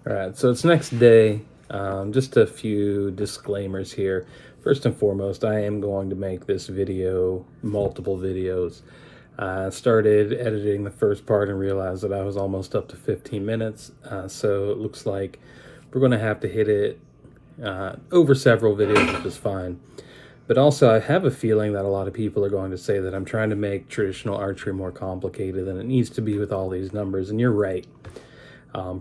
All right, so it's next day. Just a few disclaimers here. First and foremost, I am going to make this video multiple videos. I started editing the first part and realized that I was almost up to 15 minutes. So it looks like we're going to have to hit it over several videos, which is fine. But also, I have a feeling that a lot of people are going to say that I'm trying to make traditional archery more complicated than it needs to be with all these numbers. And you're right.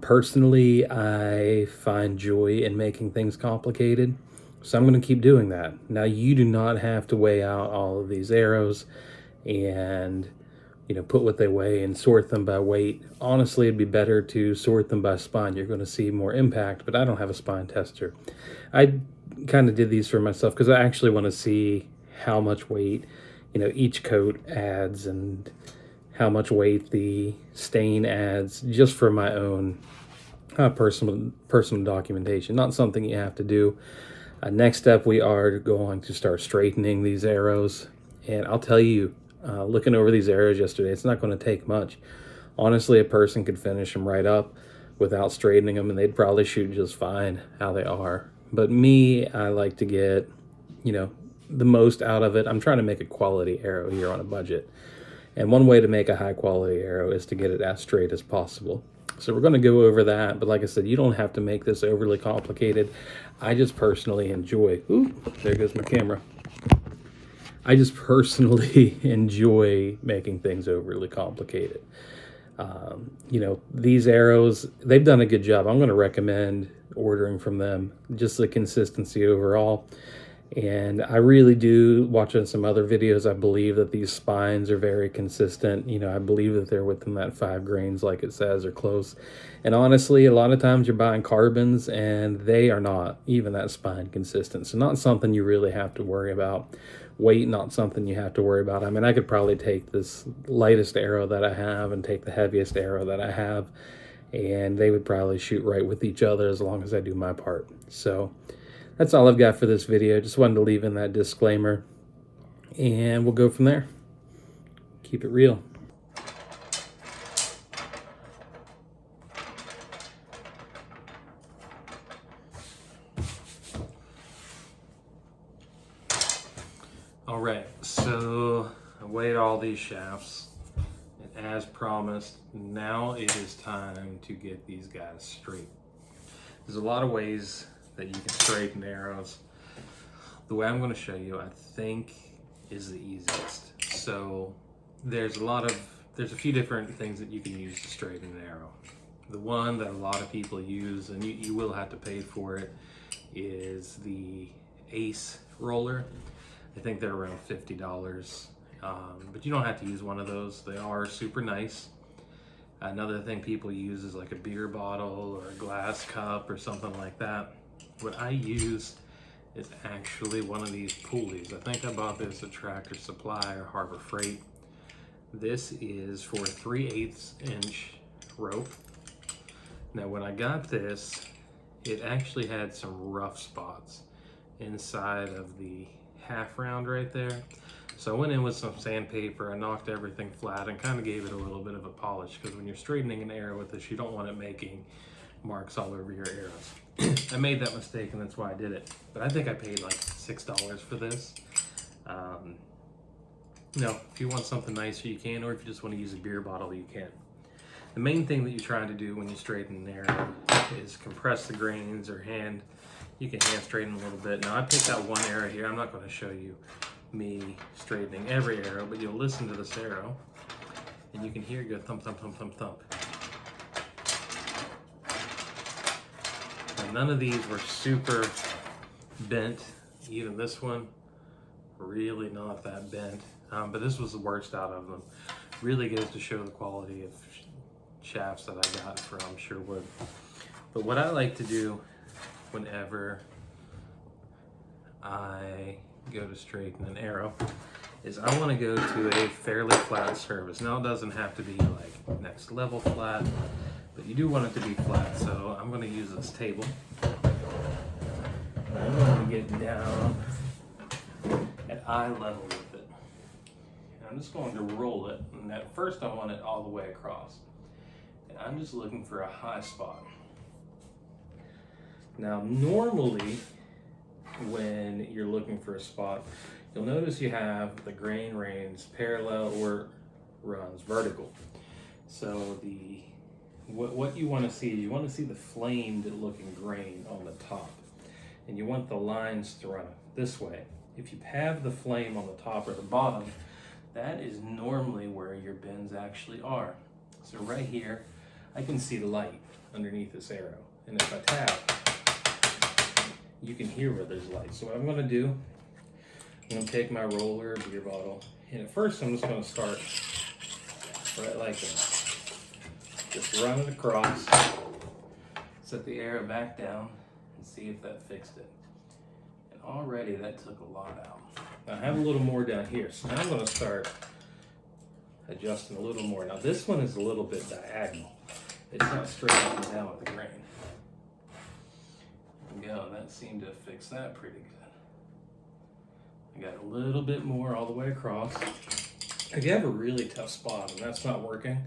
Personally, I find joy in making things complicated, so I'm going to keep doing that. Now, you do not have to weigh out all of these arrows and put what they weigh and sort them by weight. Honestly, it'd be better to sort them by spine. You're going to see more impact, but I don't have a spine tester. I kind of did these for myself because I actually want to see how much weight each coat adds and how much weight the stain adds, just for my own personal documentation. Not something you have to do. Next up, we are going to start straightening these arrows, and I'll tell you, looking over these arrows yesterday, it's not going to take much. Honestly, a person could finish them right up without straightening them, and they'd probably shoot just fine how they are. But me, I like to get the most out of it. I'm trying to make a quality arrow here on a budget. And one way to make a high quality arrow is to get it as straight as possible. So we're going to go over that, but like I said, you don't have to make this overly complicated. I just personally enjoy, ooh, there goes my camera. I just personally enjoy making things overly complicated. These arrows, they've done a good job. I'm going to recommend ordering from them, just the consistency overall. And I really do, watching some other videos, I believe that these spines are very consistent. I believe that they're within that 5 grains like it says, or close. And honestly, a lot of times you're buying carbons and they are not even that spine consistent. So not something you really have to worry about. Weight, not something you have to worry about. I mean, I could probably take this lightest arrow that I have and take the heaviest arrow that I have, and they would probably shoot right with each other as long as I do my part. So that's all I've got for this video. Just wanted to leave in that disclaimer, and we'll go from there. Keep it real. All right, so I weighed all these shafts, and as promised, now it is time to get these guys straight. There's a lot of ways that you can straighten arrows. The way I'm going to show you, I think, is the easiest. So there's a few different things that you can use to straighten an arrow. The one that a lot of people use, and you will have to pay for it, is the Ace roller. I think they're around $50, but you don't have to use one of those. They are super nice. Another thing people use is like a beer bottle or a glass cup or something like that. What I use is actually one of these pulleys. I think I bought this at Tractor Supply or Harbor Freight. This is for 3/8 inch rope. Now when I got this, it actually had some rough spots inside of the half round right there. So I went in with some sandpaper, I knocked everything flat and kind of gave it a little bit of a polish, because when you're straightening an arrow with this, you don't want it making marks all over your arrows. I made that mistake and that's why I did it. But I think I paid like $6 for this. If you want something nicer you can, or if you just want to use a beer bottle you can. The main thing that you're trying to do when you straighten an arrow is compress the grains or hand. You can hand straighten a little bit. Now I picked out one arrow here. I'm not going to show you me straightening every arrow, but you'll listen to this arrow and you can hear it go thump, thump, thump, thump, thump. And none of these were super bent. Even this one, really not that bent. But this was the worst out of them. Really goes to show the quality of shafts that I got from Sherwood. But what I like to do whenever I go to straighten an arrow is I want to go to a fairly flat surface. Now it doesn't have to be like next level flat, but you do want it to be flat. So I'm going to use this table. I'm going to get down at eye level with it. And I'm just going to roll it. And at first I want it all the way across. And I'm just looking for a high spot. Now, normally, when you're looking for a spot, you'll notice you have the grain runs parallel or runs vertical. So what you want to see is you want to see the flamed looking grain on the top, and you want the lines to run this way. If you have the flame on the top or the bottom, that is normally where your bends actually are. So right here, I can see the light underneath this arrow, and if I tap, you can hear where there's light. So what I'm going to do, I'm going to take my roller beer bottle, and at first I'm just going to start right like that. Just run it across, set the arrow back down, and see if that fixed it. And already that took a lot out. Now I have a little more down here, so now I'm going to start adjusting a little more. Now this one is a little bit diagonal. It's not straight up and down with the grain. There we go, that seemed to fix that pretty good. I got a little bit more all the way across. If you have a really tough spot and that's not working,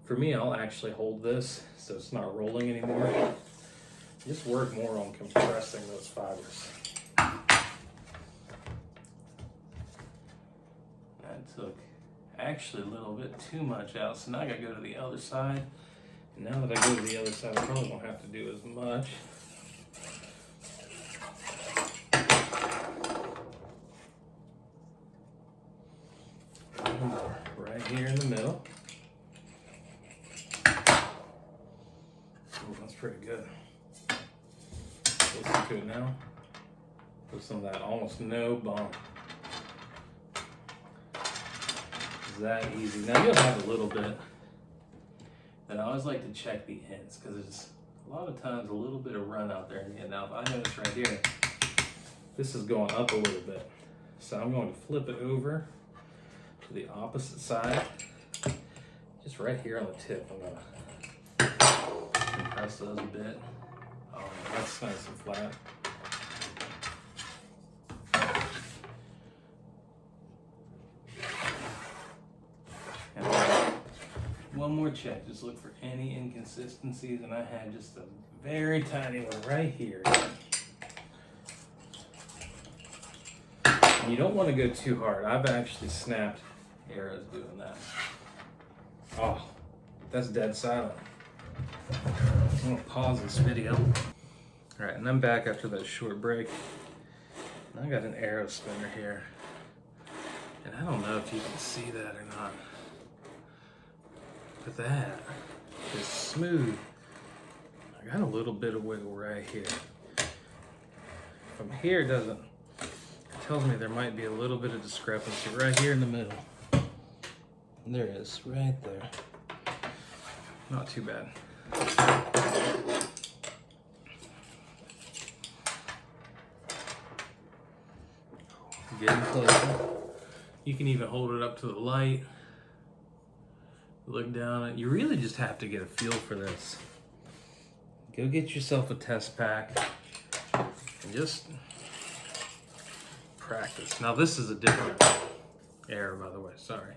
for me, I'll actually hold this so it's not rolling anymore. Just work more on compressing those fibers. That took actually a little bit too much out, so now I gotta go to the other side. And now that I go to the other side, I probably won't have to do as much. Right here in the middle. Ooh, that's pretty good. Listen to it now. Put some of that almost no bump. It's that easy. Now you'll have a little bit. And I always like to check the ends because there's a lot of times a little bit of run out there in the end. Now if I notice right here, this is going up a little bit. So I'm going to flip it over to the opposite side. Just right here on the tip, I'm gonna compress those a bit. Oh, that's nice and flat. And one more check, just look for any inconsistencies, and I had just a very tiny one right here. And you don't want to go too hard. I've actually snapped arrows doing that. Oh, that's dead silent. I'm gonna pause this video. All right, and I'm back after that short break. And I got an arrow spinner here. And I don't know if you can see that or not. But that is smooth. I got a little bit of wiggle right here. From here, it tells me there might be a little bit of discrepancy right here in the middle. There it is, right there. Not too bad. Getting closer. You can even hold it up to the light. Look down at it. You really just have to get a feel for this. Go get yourself a test pack and just practice. Now this is a different arrow, by the way, sorry.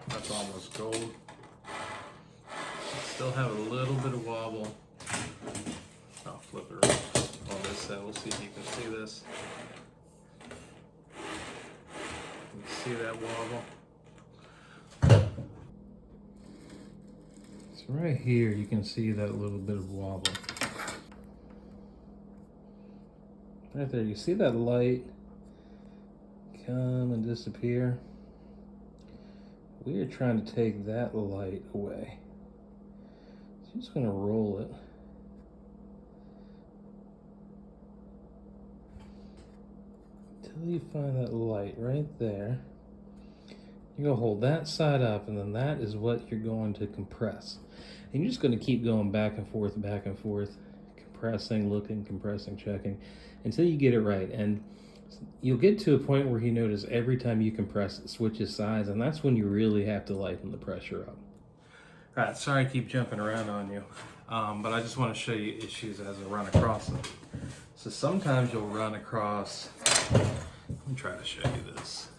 That's almost gold. Still have a little bit of wobble. I'll flip it around on this side. We'll see if you can see this. You see that wobble? So right here you can see that little bit of wobble. Right there, you see that light come and disappear? We are trying to take that light away. So I'm just going to roll it. Until you find that light right there. You're going to hold that side up, and then that is what you're going to compress. And you're just going to keep going back and forth, compressing, looking, compressing, checking, until you get it right. And you'll get to a point where you notice every time you compress it switches sides, and that's when you really have to lighten the pressure up. All right, sorry I keep jumping around on you, but I just want to show you issues as I run across them. So sometimes you'll run across, let me try to show you this.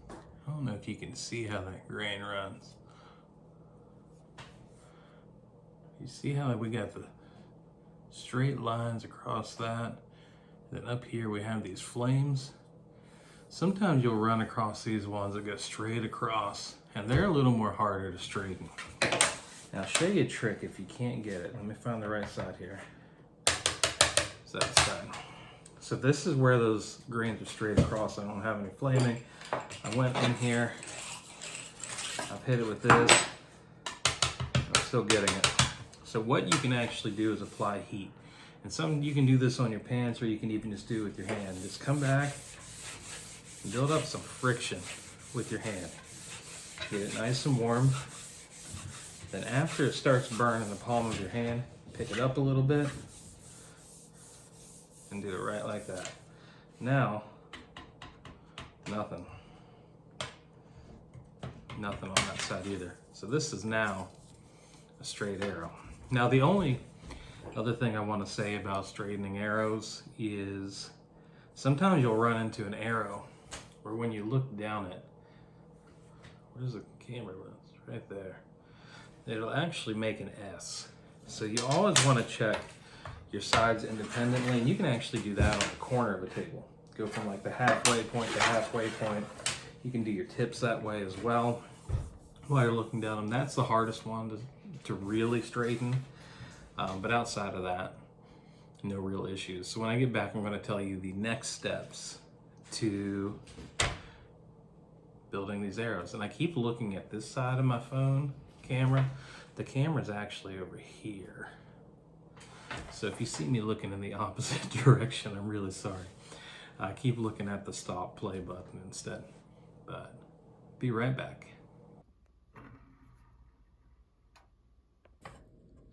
I don't know if you can see how that grain runs. You see how we got the straight lines across that? Then up here we have these flames. Sometimes you'll run across these ones that go straight across, and they're a little more harder to straighten. Now I'll show you a trick if you can't get it. Let me find the right side here. It's that side. So this is where those grains are straight across. I don't have any flaming. I went in here, I've hit it with this, I'm still getting it. So what you can actually do is apply heat. And you can do this on your pants, or you can even just do it with your hand. Just come back and build up some friction with your hand. Get it nice and warm. Then after it starts burning the palm of your hand, pick it up a little bit and do it right like that. Now, nothing on that side either. So this is now a straight arrow. Now the only other thing I want to say about straightening arrows is sometimes you'll run into an arrow where when you look down it, where's the camera lens? Right there. It'll actually make an S. So you always want to check your sides independently, and you can actually do that on the corner of a table. Go from like the halfway point to halfway point. You can do your tips that way as well while you're looking down them. That's the hardest one to really straighten. But outside of that, no real issues. So when I get back, I'm going to tell you the next steps to building these arrows. And I keep looking at this side of my phone camera. The camera's actually over here. So if you see me looking in the opposite direction, I'm really sorry. I keep looking at the stop play button instead. But be right back.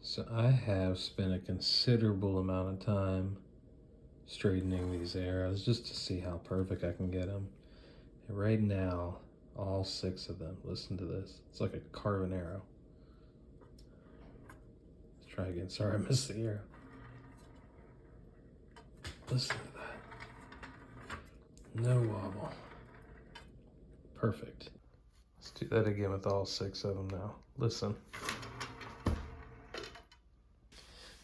So I have spent a considerable amount of time straightening these arrows just to see how perfect I can get them. And right now, all 6 of them, listen to this. It's like a carving arrow. Let's try again. Sorry, I missed the arrow. Listen to that. No wobble. Perfect. Let's do that again with all 6 of them now. Listen.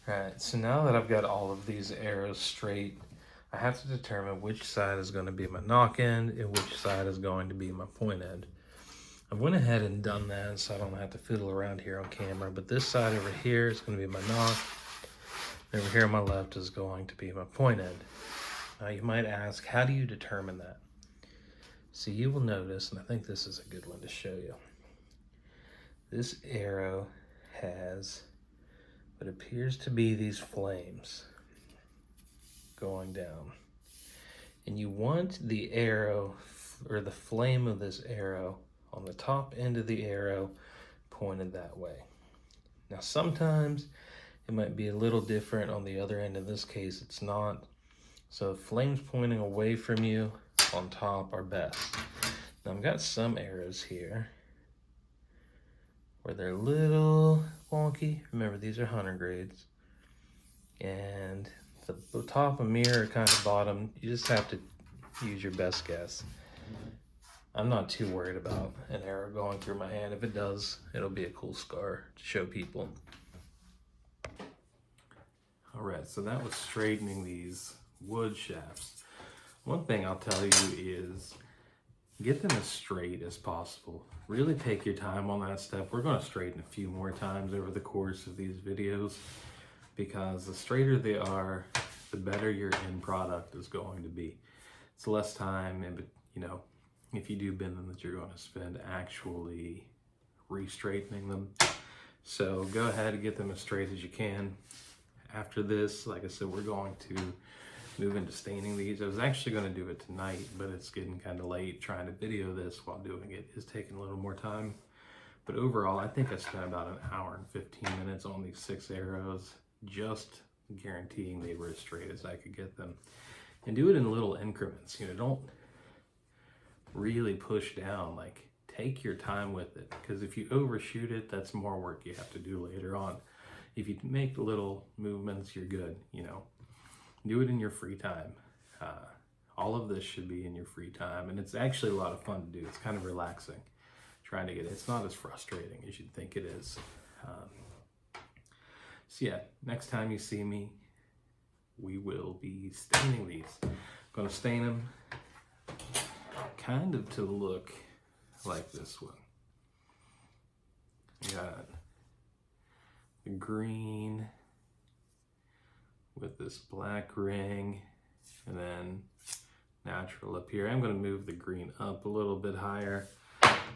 Alright, so now that I've got all of these arrows straight, I have to determine which side is going to be my knock end and which side is going to be my point end. I went ahead and done that so I don't have to fiddle around here on camera, but this side over here is going to be my knock. Over here on my left is going to be my point end. Now you might ask, how do you determine that? So you will notice, and I think this is a good one to show you. This arrow has what appears to be these flames going down. And you want the arrow, or the flame of this arrow, on the top end of the arrow pointed that way. Now sometimes it might be a little different on the other end. In this case, it's not. So flames pointing away from you on top are best. Now I've got some arrows here where they're a little wonky. Remember, these are hunter grades. And the top of mirror, kind of bottom, you just have to use your best guess. I'm not too worried about an arrow going through my hand. If it does, it'll be a cool scar to show people. All right, so that was straightening these wood shafts. One thing I'll tell you is get them as straight as possible. Really take your time on that step. We're going to straighten a few more times over the course of these videos, because the straighter they are, the better your end product is going to be. It's less time, and if you do bend them, that you're going to spend actually re-straightening them. So go ahead and get them as straight as you can. After this, like I said, we're going to move into staining these. I was actually going to do it tonight, but it's getting kind of late. Trying to video this while doing it is taking a little more time. But overall, I think I spent about an hour and 15 minutes on these 6 arrows, just guaranteeing they were as straight as I could get them. And do it in little increments. Don't really push down. Like, take your time with it, because if you overshoot it, that's more work you have to do later on. If you make little movements, you're good. Do it in your free time. All of this should be in your free time, and it's actually a lot of fun to do. It's kind of relaxing trying to get it. It's not as frustrating as you'd think it is. So yeah, next time you see me, we will be staining these. I'm gonna stain them kind of to look like this one. You got the green with this black ring, and then natural up here. I'm going to move the green up a little bit higher,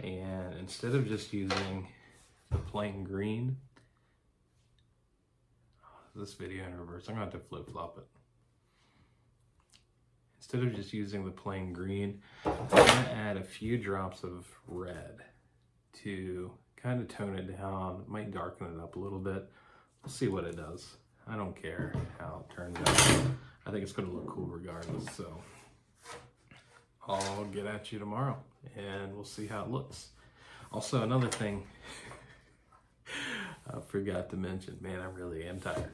and instead of just using the plain green, this video in reverse, I'm going to have to flip-flop it. Instead of just using the plain green, I'm going to add a few drops of red to kind of tone it down. It might darken it up a little bit. We'll see what it does. I don't care how it turns out. I think it's going to look cool regardless. So I'll get at you tomorrow and we'll see how it looks. Also, another thing I forgot to mention, man, I really am tired.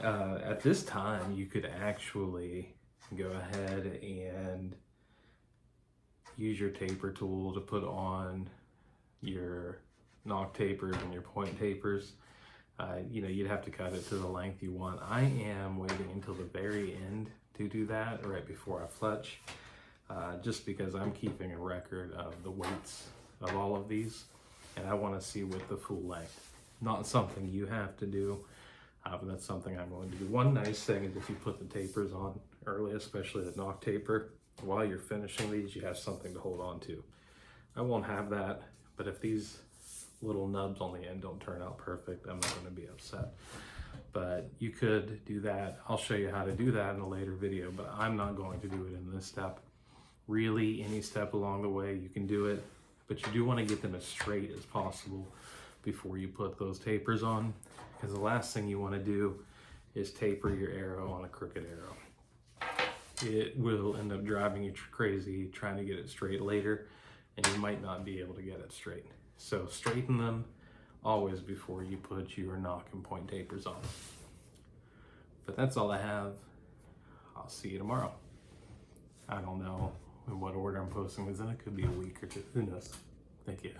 At this time, you could actually go ahead and use your taper tool to put on your knock tapers and your point tapers. You know, you'd have to cut it to the length you want. I am waiting until the very end to do that, right before I fletch, just because I'm keeping a record of the weights of all of these, and I want to see with the full length. Not something you have to do, but that's something I'm going to do. One nice thing is if you put the tapers on early, especially the knock taper, while you're finishing these, you have something to hold on to. I won't have that, but if these little nubs on the end don't turn out perfect, I'm not going to be upset. But you could do that. I'll show you how to do that in a later video, but I'm not going to do it in this step. Really, any step along the way, you can do it, but you do want to get them as straight as possible before you put those tapers on, because the last thing you want to do is taper your arrow on a crooked arrow. It will end up driving you crazy trying to get it straight later, and you might not be able to get it straight. So straighten them always before you put your knock and point tapers on. But that's all I have. I'll see you tomorrow. I don't know in what order I'm posting this in. It could be a week or two. Who knows? Thank you.